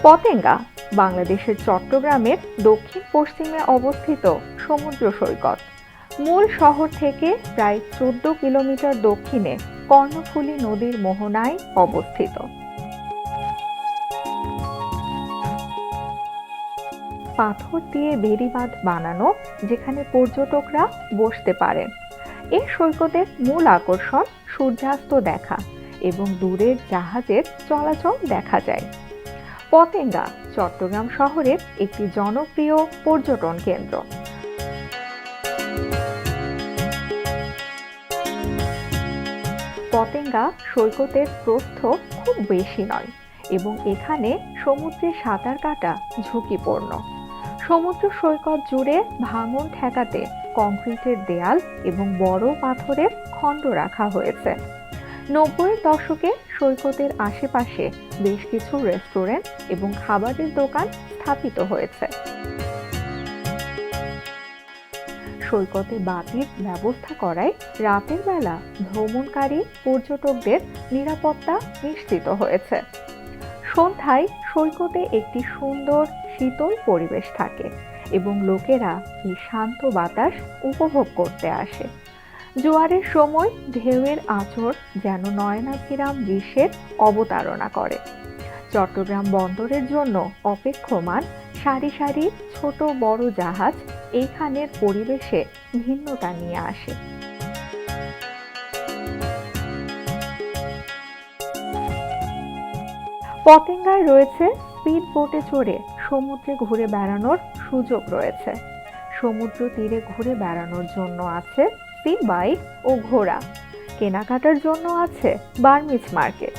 পতেঙ্গা বাংলাদেশের চট্টগ্রামের দক্ষিণ পশ্চিমে অবস্থিত সমুদ্র সৈকত। মূল শহর থেকে প্রায় ১৪ কিলোমিটার দক্ষিণে কর্ণফুলী নদীর মোহনায় অবস্থিত। পাথর দিয়ে বেড়িবাঁধ বানানো, যেখানে পর্যটকরা বসতে পারেন। এই সৈকতের মূল আকর্ষণ সূর্যাস্ত দেখা এবং দূরের জাহাজের চলাচল দেখা যায়। পতেঙ্গা চট্টগ্রাম শহরের একটি জনপ্রিয় পর্যটন কেন্দ্র। পতেঙ্গা সৈকতের প্রস্থ খুব বেশি নয় এবং এখানে সমুদ্রে সাঁতার কাটা ঝুঁকিপূর্ণ। সমুদ্র সৈকত জুড়ে ভাঙন ঠেকাতে কংক্রিটের দেয়াল এবং বড় পাথরের খণ্ড রাখা হয়েছে। ৯০-এর দশকে সৈকতের আশেপাশে বেশ কিছু রেস্টুরেন্ট এবং খাবারের দোকান স্থাপিত হয়েছে। সৈকতে বাতির ব্যবস্থা করায় রাতের বেলা ভ্রমণকারী পর্যটকদের নিরাপত্তা নিশ্চিত হয়েছে। সন্ধ্যায় সৈকতে একটি সুন্দর শীতল পরিবেশ থাকে এবং লোকেরা এই শান্ত বাতাস উপভোগ করতে আসে। জোয়ারের সময় ঢেউয়ের আঁচড় যেন নয়নাভিরাম দৃশ্যের অবতারণা করে। চট্টগ্রাম বন্দরের জন্য অপেক্ষমান সারি সারি ছোট বড় জাহাজ এইখানের পরিবেশে ভিন্নতা নিয়ে আসে। পতেঙ্গায় রয়েছে স্পিড বোটে চড়ে সমুদ্রে ঘুরে বেড়ানোর সুযোগ রয়েছে। সমুদ্র তীরে ঘুরে বেড়ানোর জন্য আছে সি বাইক ও ঘোড়া। কেনাকাটার জন্য আছে বার্মিজ মার্কেট।